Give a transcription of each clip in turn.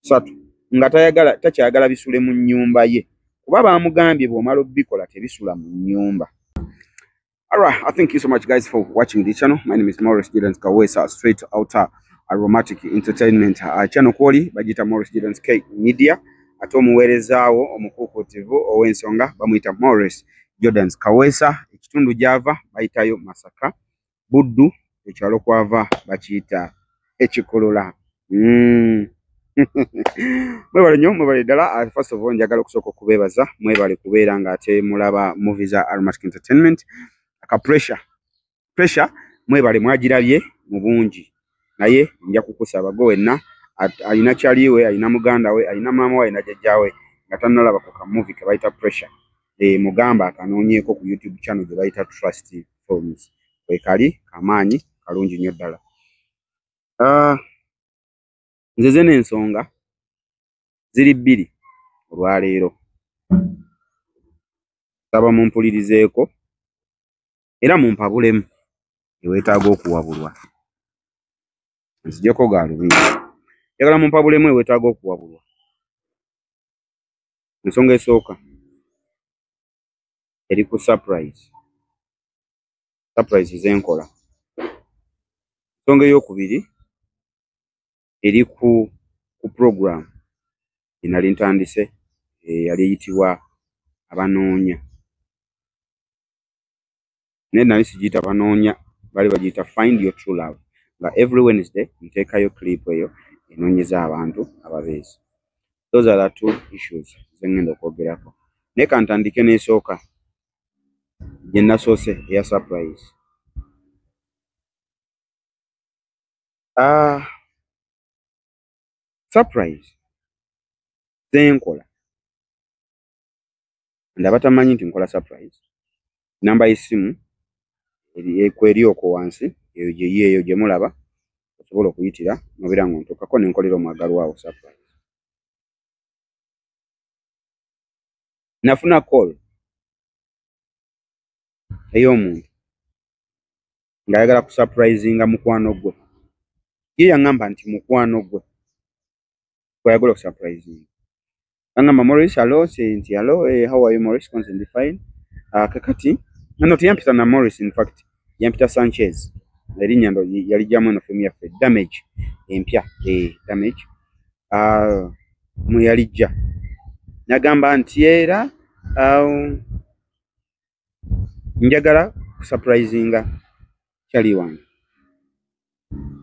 3 nga takyagala bisule mu nnyumba ye kuba bamugambye bw'omala obbikola tebisula mu nnyumba. Alright, thank you so much guys for watching this channel. My name is Maurice Giddens Kawesa, straight outer aromatic entertainment channel kwoli bagita Maurice Giddens K Media ate omuweerezaawo omukuukutivu ow'ensonga bamuyita Maurice Giddens Kawesa. Ekitundu gy'ava bayitayo Masaka, Buddu ekyalo kwava bakiyita Ekikolola. Mwebale nnyo, mwebale ddala. First of all njagala okusooka okubeebaza, mwebale kubeera ng'ate mulaba movie za aromatic entertainment. Aka pressure mwebale mwagirabye mu bungi, naye nja kukusaba go wenna alina kyaliwe, alina muganda we, alina maama we, alina jjajjaawe nga tannalaba ku ka movie ke bayita Pressure, mugamba akanoonyeeko ku YouTube channel gye bayita Trust Films. Kali kamaanyi kalungi nnyo ddala. Nze n'ensonga ziri bbiri olwaleero, saba mumpulirizeeko era mumpabulemu eweetaaga okuwabulwa. Nzijeko gaalubindi, njagala mumpabulemu eweetaaga okuwabulwa. Ensonga esooka eri ku surprise zenkola. Ensonga ey'okubiri eri ku program enali ntandise yali eyitibwa Abanoonya. Naye nali sigiyita Abanoonya, bali bagiyita Find Your True Love. Nga every Wednesday nteekayo clip eyo enoonyeza abantu ababeezi. Those are the two issues ze ngenda okwogerako. Naye ka ntandike n'esooka gye nasoose eya surprise. Surprise zenkola ndaba tamanyi nti nkola surprise. Namba y'essimu eri okwo wansi, eyo gyeyo gye mulaba osobola okuyitira nobeera ng'ontuukako ne nkolera omwagalwa wo surprise. Nafuna call ey'omuntu ng'ayagala kusurprisinga mukwano gwe. Ye yaŋŋamba nti mukwano gwe gw'ayagala okusurprisinga. Yaŋŋamba Maurice, hello, nti hello, how are you Maurice? Constantly fine. Kakati no teyampita na Maurice, in fact yampita Sanchez. Erinnya ndo yali jamu eno femu yaffe Damage empya, Damage mwe yalijja. Nagamba nti era njagala kusurprisinga kyali wange.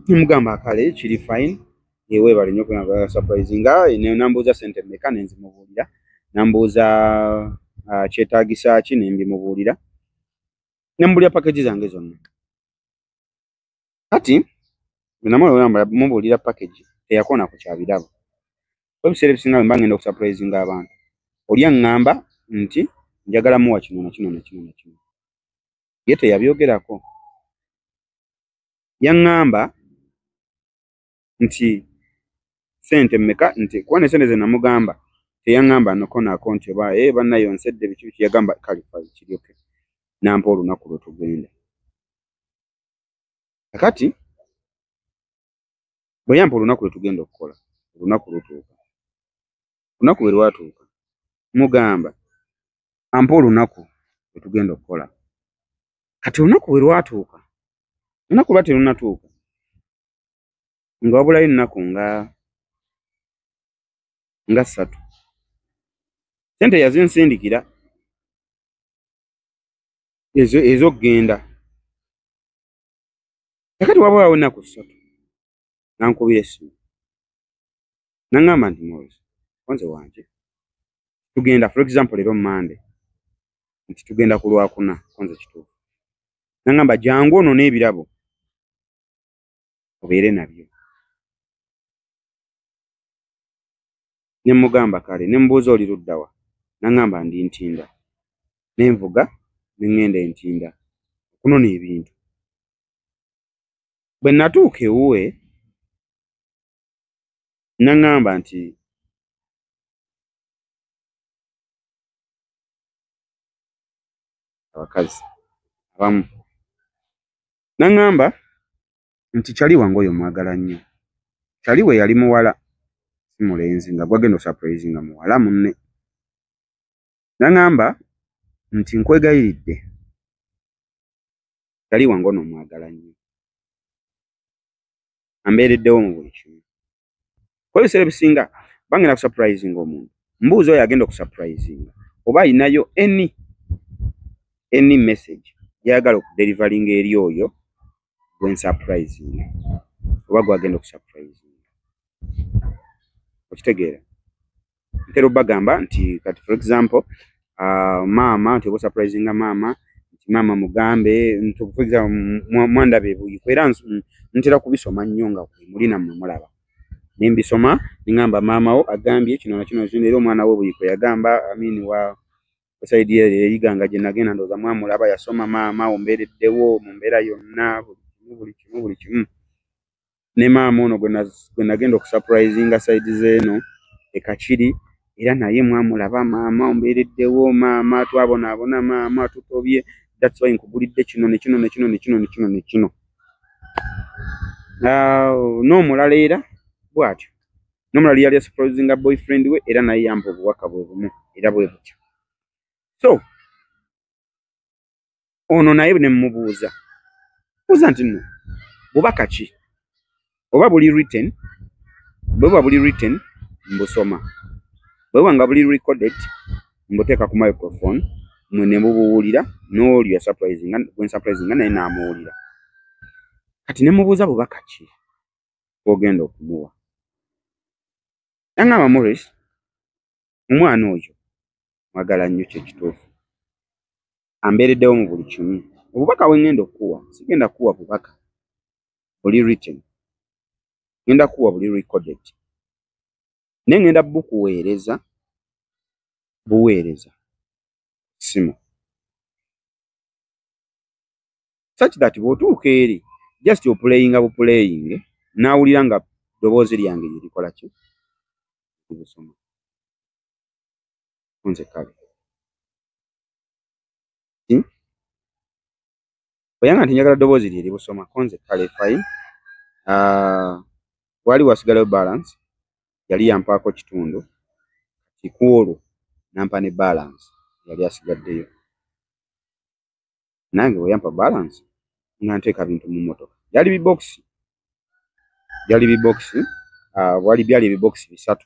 Mugamba akale kiri fine, weebale nnyo kwagala surprisinga. Nambuuza sente mmeka ne nzimubuulira, nambuuza kyetaagisa ki ne mbimubuulira, ne mbuulira package zange zonna. Kati namala mubuulira package teyakona ku kyabirabo. Ebiseera ebisinga bwe mba ngenda okusurprisinga abantu, oli aŋŋamba nti njagala muwa kino na kino na kino na kino. Ye teyabyogerako. Yaŋŋamba nti sente mmeka, nti kuba ne sente ze namugamba teyaŋŋamba nakonaako nti oba bannaye onsedde biki yagamba kale kiri okay. Nampa olunaku lwe tugenda. Kakati bwe yampa olunaku lwe tugenda okukola, olunaku lutuuka. Olunaku lwe lwatuuka mugamba ampa olunaku lwe tugenda okukola. Kati olunaku lwe lwatuuka, olunaku lwa terunatuuka nga wabulayo ennaku nga 3. Sente yazinsindikira ez'okugenda. Kakati wabulawo ennaku 3 nankubira essimu naŋŋamba nti Maurice, konze wange tugenda, for example leero Monday, nti tugenda ku Lwakuna, konze kituufu. Naŋŋamba jangu ono n'ebirabo obeere nabyo. Ne mugamba kale, ne mbuuza oli luddawa, naŋŋamba ndi Ntinda. Ne nvuga ne ŋŋenda Ntinda okunona ebintu. Bwe natuuka ewuwe naŋŋamba nti abakazi abamu, naŋŋamba nti kyali wange oyo mwagala nnyo. Kyali we yali muwala, mulenzi nga gwagenda surprise nga muwala munne. Nangamba nti nkwegayiridde tali wango no mwagala nnyo. Ambeereddewo mu buli kimu. Kwa ebiseera ebisinga bangenda ku surprising omuntu. Mbuuza oyo agenda ku surprising oba ayinayo any message yagala okudelivering eri oyo gwen surprising oba gwagenda ku surprising. Okitegeera? Ntera bagamba nti kati for example mama nti oba surprising mama nti mama mugambe nti for example mwandabe buyikwera ntera kubisoma nnyo nga mulina mulaba. Nimbisoma ngamba mama wo agambye kino na kino leero omwana we buyiko yagamba wa side ye yiganga je nagenda ndoza mwamulaba yasoma mama ombereddewo mu mbeera yonna buli kimu. Ne mama ono gwe nagenda ku surprising side zeno ekachiri era naye mwamulaba mama ombereddewo mama twabona mama tutobye that's why nkugulidde kino ne kino. No mulala era bwatyo. No mulala yali surprising boyfriend we era naye yampa obuwaka bwe bumu era bwe butyo. So ono naye ne mmubuuza nti nno bubaka ki oba buli written bwe buli written mbusoma bwe wanga buli recorded mbuteeka ku microphone mwe ne mubuwulira n'oli ya surprising gwen surprising naye naamuwulira. Kati ne mubuuza bubaka ki bw'ogenda okumuwa. Yangamba Morris omwana oyo mwagala nnyo kyekituufu ambeereddewo mu buli kimu. Obubaka bwe ngenda okuwa sigenda kuwa bubaka buli written, ngenda kuwa buli recorded naye ngenda bukuweereza simu such that bw'otuuka eri just playing naawulira nga ddoboozi lyange lirikola ki busoma nze kale oyanga nti njagala ddoboozi lye busoma konze kale fine. Wali wasigalayo balance yali yampaako kitundu kikwolwo nampa ne balance yali asigaddeyo nange weyampa balance nga nteeka bintu mu motoka. Byali bibokisi byali ebibokisi 3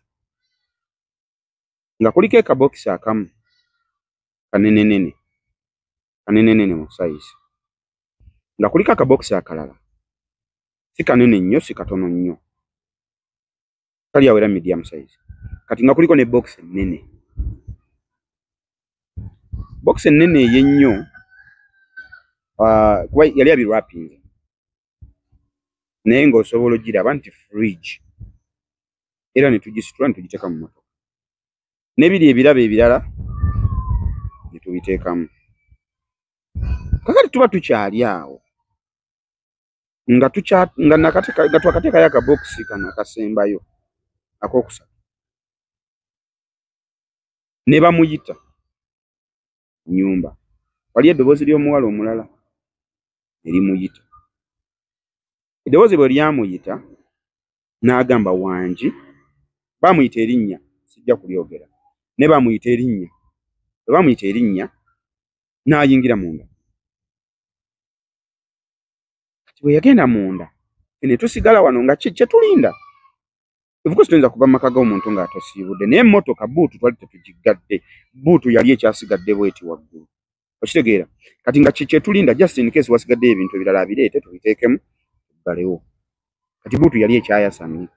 nga kuliko ekabokisi akamu kanene mu size nga kuliko akabokisi akalala si kanene nnyo si katono nnyo kali awera medium size kati nga kuliko ne box ennene. Box ennene y'ennyo kuba yali abirwapinze naye ng'osobola ogiraba nti fridge era ne tugisitula ne tugiteeka mu motoka n'ebiri ebirabo ebirala ne tubiteekamu. Kakati tuba tukyali awo nga twakateekayo akabokisi kano akasembayo ak'okusatu ne bamuyita nnyumba. Wali eddoboozi ly'omuwala omulala erimuyita. Eddoboozi bwe lyamuyita n'agamba Wangi, baamuyita erinnya sijja kulyogera ne baamuyita erinnya. Bwe baamuyita erinnya n'ayingira munda. Kati bwe yagenda munda ne tusigala wano nga kye tulinda. Of course tuyinza kuva mu maka g'omuntu ng'atosiibudde naye emmotoka buutu twali tetugigadde. Buutu yali ekyasigadde bweti waggulu. Okitegeera? Kati nga kye tulinda just in case wasigadde ebintu ebirala abireete tubiteekemu tuggalewo. Kati buutu yali ekyayasamye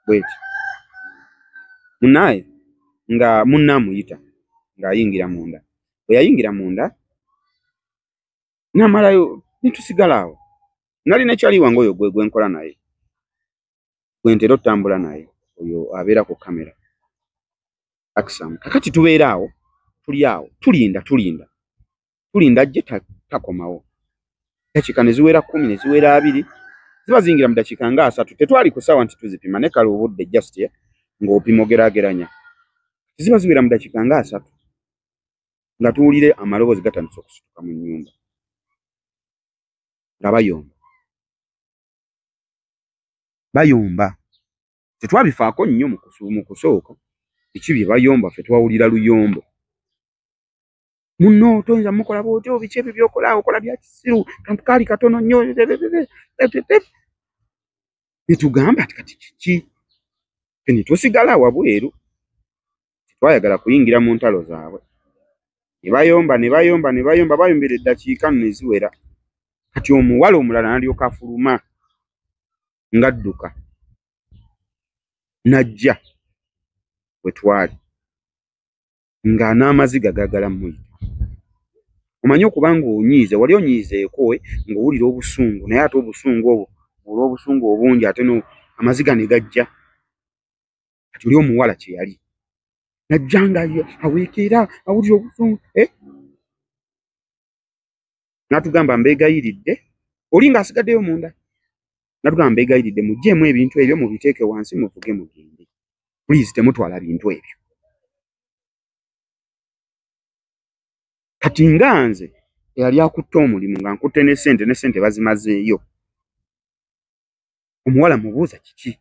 bweti. Munnaye nga munnaamuyita ng'ayingira munda. Bwe yayingira munda n'amalayo ne tusigala awo. Nalina ekyali wange oyo gwe nkola naye. Gwentera otambula naye oyo abeera ku kamera Aksam. Kakati tubeera awo tuli awo tulinda ajje takomawo. Dakiika ne ziwera 10 ne ziwera 2 ziba zingira mu dakiika nga 3 tetwali ku ssaawa nti tuzipima ne kale obudde just ng'opima ogeraageranya ziba ziwera mu dakiika nga 3 nga tuwulire amaloboozi gatandise okusituka mu nnyumba nga bayomba tetwabifaako nnyo mu kusooka biki bye bayomba ffe twawulira luyombo. Munno toyinza mukola bw'otyo, biki ebyo by'okola okola bya kisiru kaali katono nnyo netugamba kati kiki ffe ne tusigala wabweru tetwayagala kuyingira mu ntalo zaabwe. Ne bayomba bayombera eddakiika nno ne ziwera. Kati omuwala omulala n'alyoka afuluma ng'adduka n'ajja bwe twali nga n'amaziga gaagala muyita. Omanyi okuba ng'onyiize, wali onyiizeeko ng'owulira obusungu, naye ate obusungu obwo olw'obusungu obungi ate amaziga ne gajja. Kati oli omuwala kye yali najja nga aweekera awulira obusungu n'atugamba mbeegayiridde, oli ng'asigaddeyo munda, n'atugamba mbeegayiridde muggyemu ebintu ebyo mubiteeke wansi muvuge mugende, puliizi temutwala bintu ebyo. Kati nga nze eyali akutte omulimu nga nkutte ne ssente bazimazeeyo, omuwala mubuuza kiki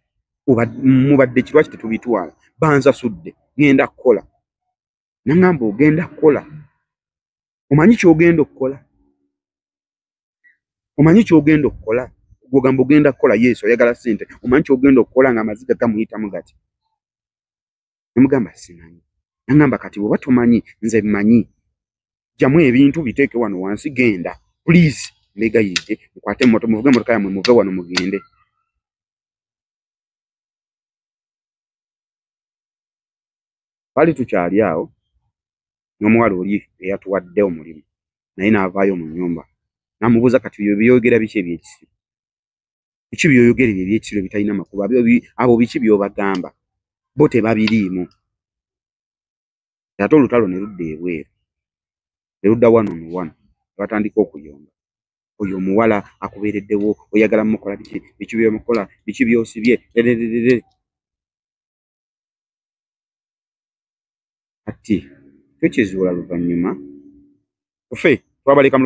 mubadde kirwaki tetubitwala, bansasudde ngenda kukola. N'aŋŋamba ogenda kukola, omanyi ky'ogenda okukola? Omanyi ky'ogenda okukola? Gwogamba ogenda kukola, Yesu oyagala ssente, omanyi ky'ogenda okukola nga amaziga gamuyitamu gati? Nemugamba simanyi. N'aŋŋamba kati bw'oba tomanyi nze mmanyi, gyamu ebintu biteeke wano wansi, genda puliizi, mbeegayiridde mukwate emmoto muvuge emmotoka yammwe muve wano mugende. Twali tukyali awo n'omuwala oli eyatuwadde omulimu naye n'avaayo mu nnyumba, n'amubuuza kati byo byogera biki ebyekisiru, biki byoyogera ebyekisiru bitalina makulu, abo biki by'obagamba, bo tebabiriimu. Ate olutalo ne ludda ebweru, ne ludda wano ne batandika okuyomba. Oyo omuwala akubeereddewo, oyagala mukola biki byomukola, biki byosibye. Kati tukizuula luvannyuma ffe twabaleka mu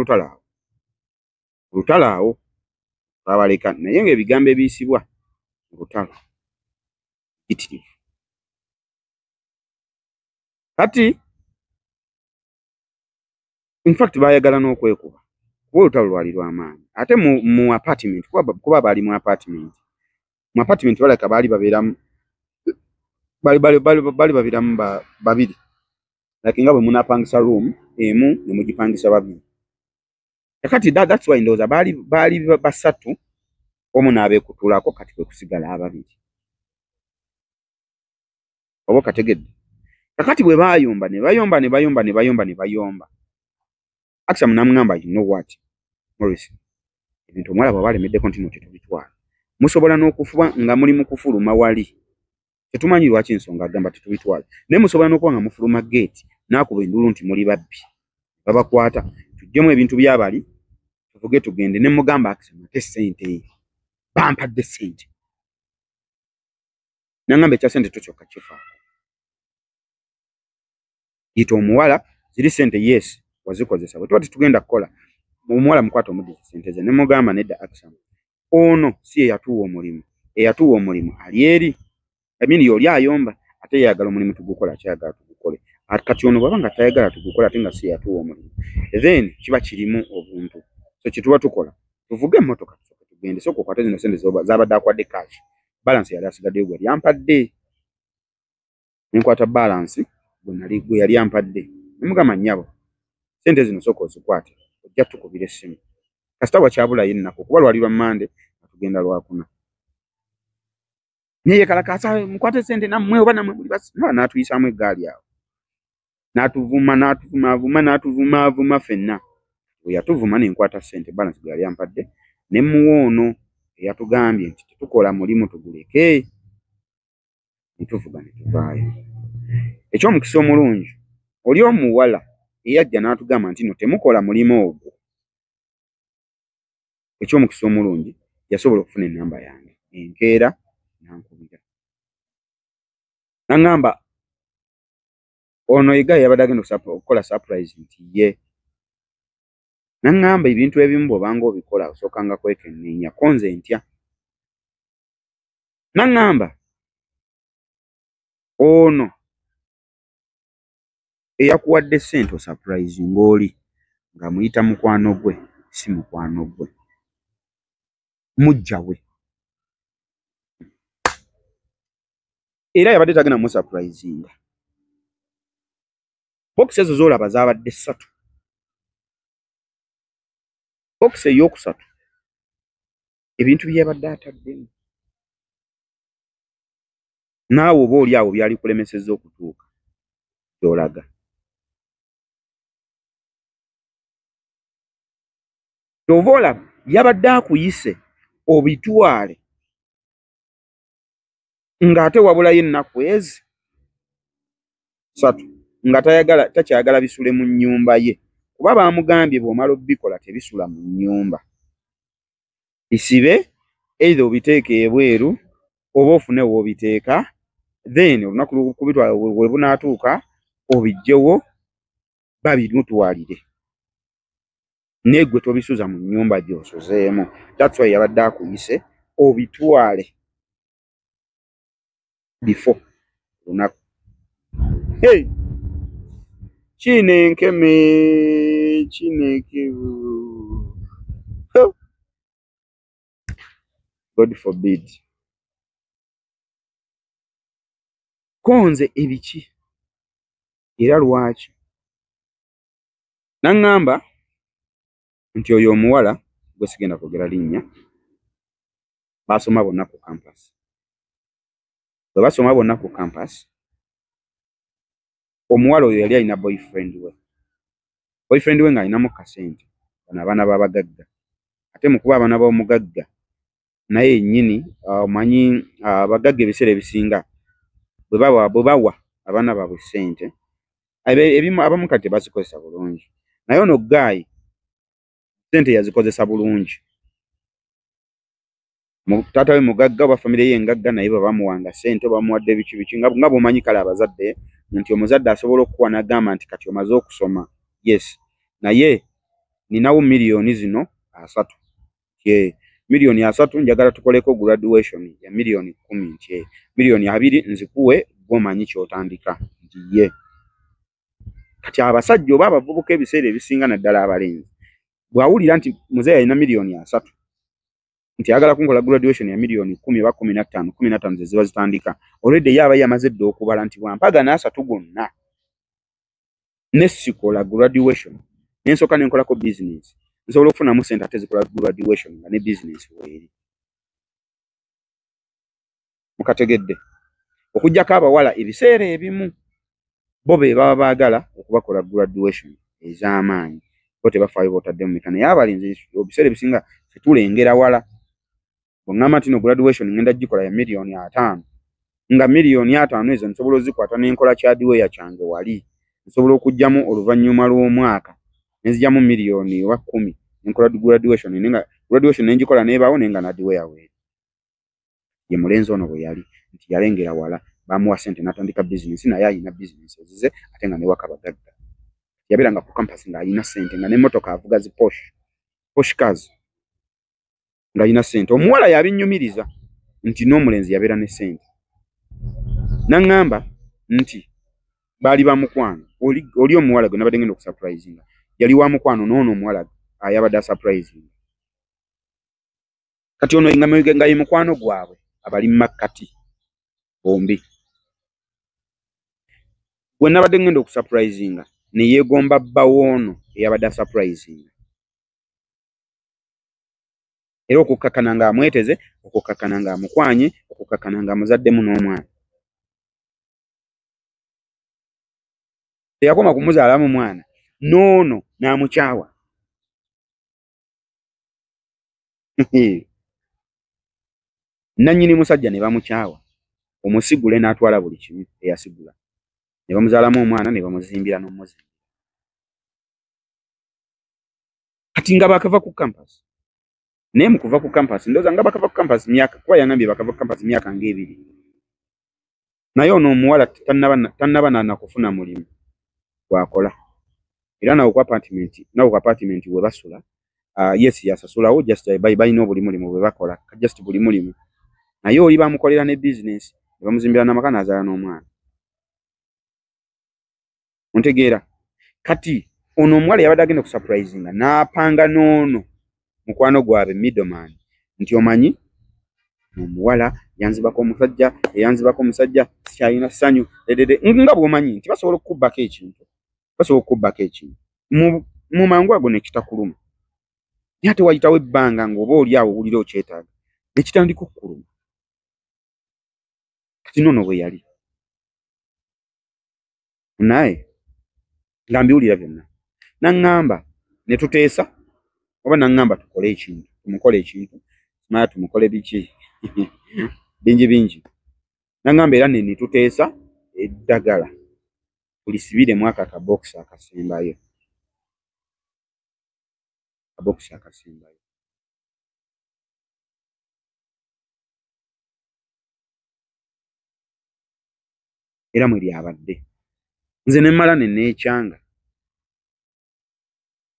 lutalo awo twabaleka, naye ng'ebigambo ebiyisibwa mu lutalo bitirivu. Kati in fact baayagala n'okwekuba kuba olutalo lwali lw'amaanyi. Ate mu apartment kuba baali mu apartment baleka baali babeeramu babiri, like nga bwe munaapangisa room emu ne mugipangisa babiri. Kati that's why ndowooza baali basatu, omu n'abeekutulako, kati kwe kusigala ababiri. Oba okategedde? Kakati bwe baayomba ne bayomba. Akisam n'amugamba, you know what, Morris, ebintu omwala bwe balemeddeko nti nno tetubitwala. Musobola n'okufuba nga muli mu kufuluma wali. Tetumanyi lwaki ensonga agamba tetubitwala. Naye musobola n'okuba nga mufuluma gate n'akuba enduulu nti muli babbi. Babakwata, tuggyemu ebintu by'abali, tuvuge tugende. Ne mugamba Akisam ate ssente, bampadde ssente. N'aŋŋamba ekya ssente tokyokka kifaako. Yita omuwala, ziri ssente, yes, wazikozesa. Bwe tuba tetugenda kukola, omuwala mukwata omuddize ssente ze. Ne mugamba nedda Akisam, ono si eyatuwa omulimu. Eyatuwa omulimu ali eri. Amini yoli ayomba ate yagala omulimu tugukola, kyagala tugukole. Kati ono bwaba nga tayagala tugukola ate nga si yatuwa omulimu, then kiba kirimu obuntu. So kituba tukola, tuvuge emmotoka tusooke tugende, sooka okwate zino ssente z'abadde akwadde cash. Balance yali asigaddeyo gwe yali ampadde. Ne nkwata balance gwe yali ampadde. Ne mugamba nnyabo, ssente zino sooka ozikwate, ojja tukubira essimu. Kasita wakyabulayo ennaku kuba lwali lwa Mande nga tugenda Lwakuna. Naye kalakaasa mukwate ssente nammwe oba nammwe muli basi. N'atuyisaamu eggaali awo. N'atuvuma ffenna. Bwe yatuvuma ne nkwata ssente balance gwe yali ampadde, ne muwa ono eyatugambye nti tetukola mulimu tuguleke. Ne tuvuga ne tuvaayo. Eky'omukisa omulungi, oli omuwala eyajja n'atugamba nti no temukola mulimu ogwo. Eky'omukisa omulungi yasobola okufuna ennamba yange. Enkeera nankubira. N'aŋŋamba ono Igaya yabadde agenda okukola surprise nti ye. N'aŋŋamba ebintu ebimu bw'obanga obikola osookanga kwekenneenya ko nze ntya. N'aŋŋamba ono eyakuwadde ssente surprise ng'oli nga muyita mukwano gwe si mukwano gwe mujja we era yabadde tagenda mu surprisinga. Box ezo z'olaba zaabadde 3. Box ey'okusatu ebintu bye yabadde ataddemu naawe oba oli awo byali kulemesezza okutuuka gy'olaga. Kyova olaba yabadde akuyise obitwale ng'ate wabulayo ennaku ezi 3 nga takyagala bisule mu nnyumba ye kuba baamugambye bw'omala obbikola tebisula mu nnyumba. Bisibe either obiteeke ebweru oba ofune w'obiteeka then olunaku lw'okubitwala we bunaatuuka obijjewo babimutwalire. Negwe tobisuza mu nnyumba gy'osuzeemu. That's why yabadde akuyise obitwale before lunaku. Hey! Chinenkeme. God forbid. Konze ebiki era lwaki naŋŋamba nti oyo omuwala gwe sigenda kwogera linnya basoma bonna ku campus. Bwe basoma bonna ku campus omuwala oyo yali alina boyfriend we ng'alinamu kasente. Bano abaana b'abagagga ate mu kuba abaana b'omugagga naye yennyini omanyi abagagga ebiseera ebisinga bwe bawa abaana baabwe ssente abamu kati tebazikozesa bulungi naye ono Guy ssente yazikozesa bulungi. Taata we mugagga oba famire ye engagga naye bwe bamuwanga ssente bamuwadde biki nga bw'omanyi kale abazadde nti omuzadde asobola okukuwa n'agamba nti kati omaze okusoma yes naye ninawo miliyoni zino 3 miliyoni 3 njagala tukoleko graduation ya miliyoni 10 nti miliyoni 2 nzikuwe gwomanyi kyotandika nti ye kati abasajja oba abavubuka ebiseera ebisinga naddala abalenzi bw'awulira nti muzeeyi alina miliyoni 3 nti ayagala kunkola graduation ya miliyoni 10 oba 15 ze ziba zitandika already yaba yamaze dde okubala nti bwampagana 3 gonna nesikola graduation nensooka nenkolako business nsobola okufunamu ssente ate zikola graduation nga ne business weeri. Mukategedde okuggyako abawala ebiseera ebimu bo be baba baagala okubakola graduation ez'amaanyi bo tebafaayo botadde mu mika naye abalenzi ebiseera ebisinga fetulengera wala bw'ŋŋamba nti no graduation ngenda gikola ya miliyoni 5 nga miliyoni 5 ezo nsobola ozikwata n'enkola kyadiweya kyange wali nsobola okugyamu oluvannyuma lw'omwaka nenzigyamu miliyoni oba 10 nenkola graduation nenga graduation nenjikola nebaawo nenga nadiweya weeri. Ye mulenzi ono bwe yali nti yalengera wala bamuwa ssente n'atandika business naye ayina business ezize ate nga newaka bagagga yabeeranga ku campus ng'ayina ssente nga n'emmotoka avuga zi posh cars ng'ayina ssente. Omuwala yabinnyumiriza nti n'omulenzi yabeera ne ssente naŋŋamba nti baali bamukwano oli omuwala gwe nabadde ngenda okusurprisinga yali wa mukwano n'ono omuwala ayabadde asurprising kati ono nga ye mukwano gwabwe abali mu makkati bombi. Bwe nabadde ngenda okusurprisinga ne yeegomba bbawo ono eyabadde asurprisinga era okukkakana ng'amweteze okukkakana ng'amukwanye okukkakana ng'amuzaddemu n'omwana. Teyakoma kumuzaalamu mwana n'ono n'amukyawa. Nannyini musajja ne bamukyawa omusigule n'atwala buli kimu eyasigula ne bamuzaalamu omwana ne bamuzimbira n'omuzimbi. Kati nga bakava ku campus naye mu kuva ku campus ndowooza nga bakava ku campus myaka kuba yangambye bakava ku campus myaka ng'ebiri naye ono omuwala tannaba nakufuna mulimu gwakola era nawe ku apartment we basula yes yasasulawo just balina obuli mulimu bwe bakola just buli mulimu naye oli bamukolera ne business ne bamuzimbira n'amaka n'azaala n'omwana. ontegeera kati ono omuwala yabadde agenda okusurprisinga n'apanga n'ono mukwano gwabe middleman nti omanyi omuwala yanzibako omusajja eyanzibako omusajja sikyalina ssanyu nga bw'omanyi nti basobola okukubbako ekintu mu mangu ago nekitakuluma naye ate wayitawo ebbanga ng'oba oli awo owulira okyetaaga nekitandika okukuluma kati noono bwe yali naye nga mbiwulira byonna naŋŋamba ne tuteesa oba naŋŋamba tumukole ekintu maya tumukole biki bingi naŋŋamba era ne tuteesa eddagala tulisibiremu akabokisi akasembayo era mwe lyabadde nze ne mmala ne neekyanga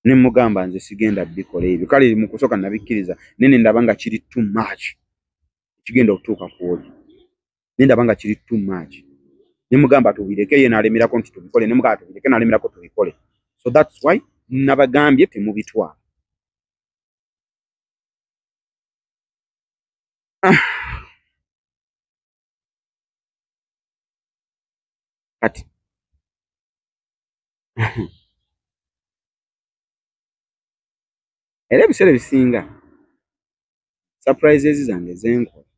ne mugamba nze sigenda bikola ebyo kale mu kusooka nabikkiriza nene ndaba nga kiri too much kigenda okutuuka kwoli nendaba nga kiri too much ne mugamba tubireke ye n'alemerako nti tubikole ne mugamba tubireke n'alemerako tubikole so that's why nabagambye temubitwala kati era ebiseera ebisinga surprises zange zenkola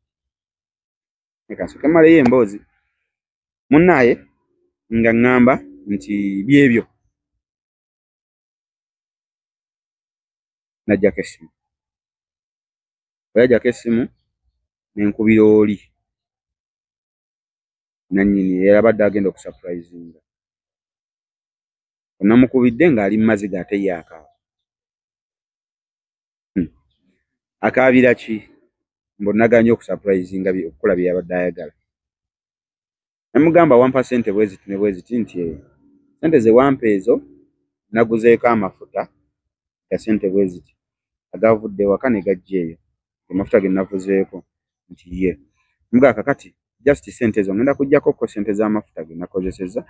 ekasooke mmaleyo emboozi munnaaye nga ŋŋamba nti byebyo najjako essimu oyajjako essimu nenkubira oli nannyini yabadde agenda okusurprisinga onamukubidde ng'ali mu maziga ate yaakaaba akaabira ki mbonnaganye okusurprisinga okukola bye yabadde ayagala namugamba wampa ssente bweziti ne bweziti nti ssente ze wampa ezo naguzeeko amafuta ya ssente bweziti agavudde waka ne gajja eyo amafuta ge navuzeeko nti ye mugaa kakati just ssente ezo ngenda kujjako ko ssente z'amafuta ge nakozesezza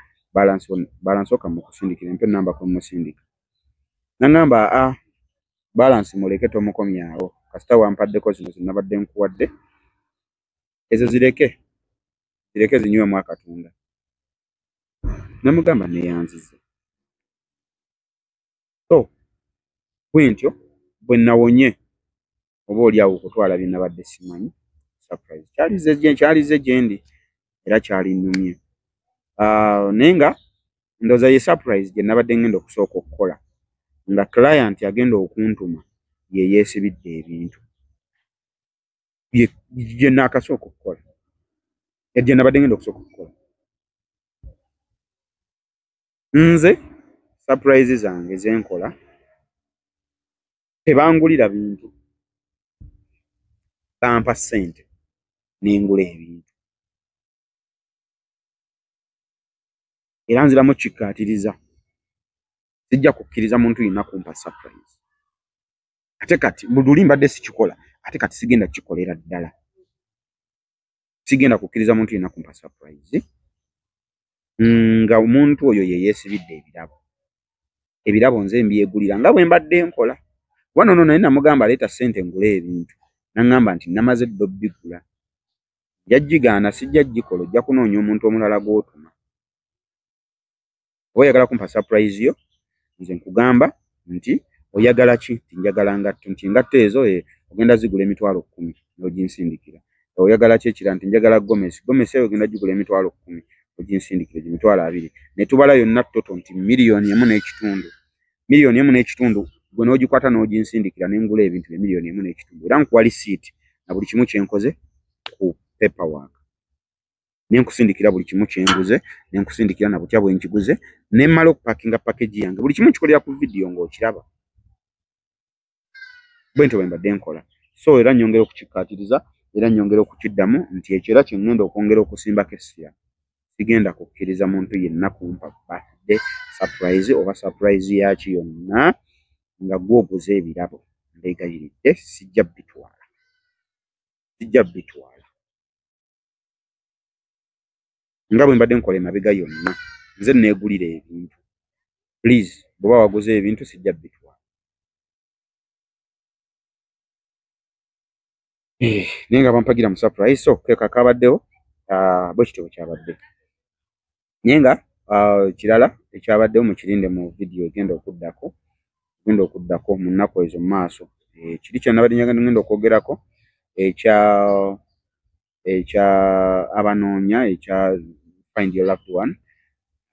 balance oka mu kusindikira mpe namba ku musindika naŋŋamba balance muleke tomukomyawo kasita wampaddeko zino zinabadde nkuwadde ezo zireke zinywemu akatunda namugamba neyanzize so bwentyo bwe nawonye oba oli awo okutwala bye nabadde simanyi surprise kyalize gyendi era kyalinnumye naye nga ndowooza ye surprise gye nabadde ngenda okusooka okukola nga client agenda okuntuma ye yeesibidde ebintu gye naakasooka okukola gye nabadde ngenda okusooka okukola nze surprise zange zenkola tebangulira bintu bampa ssente nengula ebintu era nziramu kikkaatiriza sijja kukkiriza muntu yenna kumpa surprise ate kati buduli mbadde sikikola ate kati sigenda kikolera ddala sigenda kukkiriza muntu yenna kumpa surprise nga omuntu oyo ye yeesibidde ebirabo nze mbyegulira nga bwe mbadde nkola wano naye namugamba leeta ssente ngula ebintu naŋŋamba nti namaze ddo bigula jajjigaana sijja gikola ojja kunoonya omuntu omulala gw'otuma oba oyagala kumpa surprise yo nze nkugamba nti oyagala ki nti njagala ngatto nti engatto ezo ogenda zigula $10,000 n'oginsindikira oyagala ki ekira nti njagala gomesi eyo ogenda gigula $10,000 oginsindikira $20,000 ne tubala yonna toto nti $1.5 million gwe n'ogikwata n'oginsindikira n'engula ebintu $1.5 era nkuwa lisiiti na buli kimu kyenkoze ku paperwork nenkusindikira buli kimu kyenguze nenkusindikira na butya bwe nkiguze nemmala okupakinga package yange buli kimu kikolera ku video ng'okiraba bwentyo bwe mbadde nkola so era nnyongera okukikkaatiriza era nnyongera okukiddamu nti ekyo era kye ŋŋenda okwongera okusimbako essira sigenda kukkiriza muntu yenna kumpa birthday surprise oba surprise yaki yonna nga gwoguza ebirabo mbeegayiridde sijja bitwala nga bwe mbadde nkola emabega yonna nze neegulira ebintu. Please bw'oba waguze ebintu sijja bitwala. Naye nga bampagira mu surprise, so keeka kabaddewo bwe kityo kyabadde. Naye nga kirala ekyabaddewo mukirinde mu video egenda okuddako mu nnaku ezo mu maaso. Kiri kyannabadde ngenda okwogerako ekya abanoonya ekya Find Your Loved One.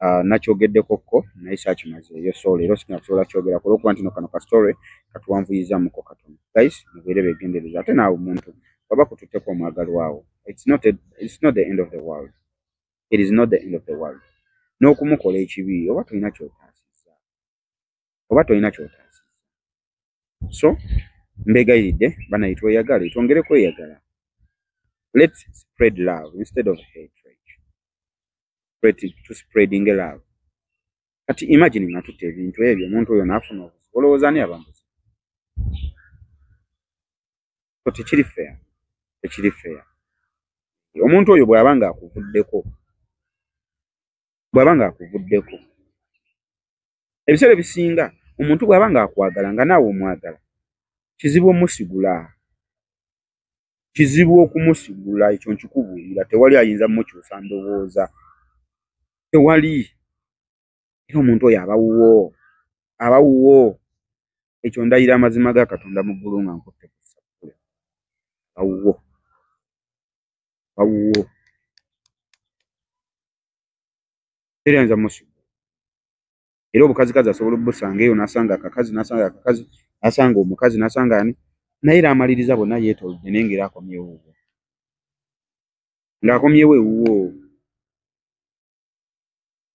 Nakyogeddekokko naye saakimazeeyo, so leero sigenda kusobola kyogerako olw'okuba nti kano ka story katuwanvuyizamuko katono. Guys, mubeere beegendereza ate naawe omuntu baba kututteko omwagalwawo. It's not the end of the world. It is not the end of the world. N'okumukola ekibi oba tolina kyotaasizza. So mbeegayiridde banaye tweyagale, twongere kweyagala. Let's spread love instead of hatred. To spreading love. Kati imagine nga tutte ebintu ebyo omuntu oyo n'afuna obuzibu. Olowooza ani abambuzi? So tekiri fair. Omuntu oyo bw'aba nga akuvuddeko, ebiseera ebisinga omuntu bw'aba nga akwagala nga naawe omwagala, kizibu okumusigula. Ekyo nkikubuulira, tewali ayinza mukyusa ndowooza. Tewali. Era omuntu oyo aba wuwo. Ekyo ndayira amazima ga Katonda mu ggulu nga nkutte ku ssabbulet. Aba wuwo. Teri ayinza musigula. Era obukazikazi asobola obbusanga eyo n'asanga akakazi, n'asanga omukazi, n'asanga ani, naye era amaliriza bonna yeetoolodde naye ng'era akomyewo ewuwo. Ng'akomyewo ewuwo.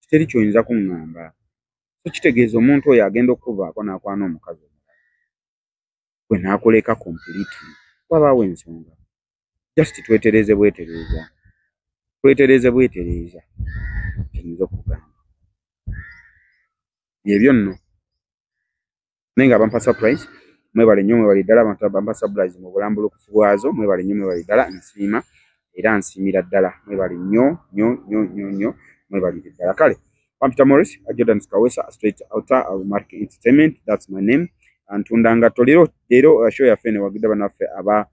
Teri kyoyinza kuŋŋamba. So kitegeeza omuntu oyo agenda okuvaako n'akwana omukazi omulala. Gwe n'akuleka completely. Wabaawo ensonga. Just twetereze bwetereeza. Kiyinza okugamba. Ebyo nno. Naye nga bampa surprise, mwebale nnyo mwebale ddala abantu bampa surprise mu bulambulukufu bwazo, mwebale nnyo mwebale ddala nsiima era nsiimira ddala. Mwebale nnyo mwebalire ddala. Kale, I'm Peter Morris, Jordan's Kawesa, straight outer Mark Entertainment, that's my name. Antundanga tolero show ya fene wagida banaffe aba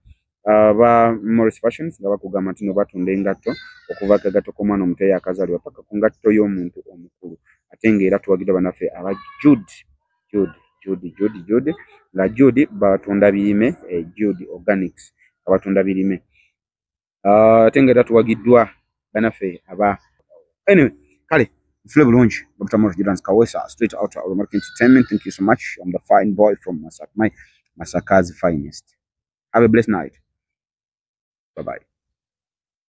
Morris Fashions nga bakugamba nti no batunda engatto okuva kagato komwana omuteya akazalibwa paka ku ngatto y'omuntu omukulu. Ate ng'era tuwagida banaffe aba Jude la Jude batunda birime, Jude Organics abatunda birime. Ate ng'era tuwagiddwa banaffe aba anyway, kale Flavor Lounge, Dr. Morris Jordan's Kawesa, straight out of Mark Entertainment. Thank you so much. I'm the fine boy from Masaka's finest. Have a blessed night. Bye-bye.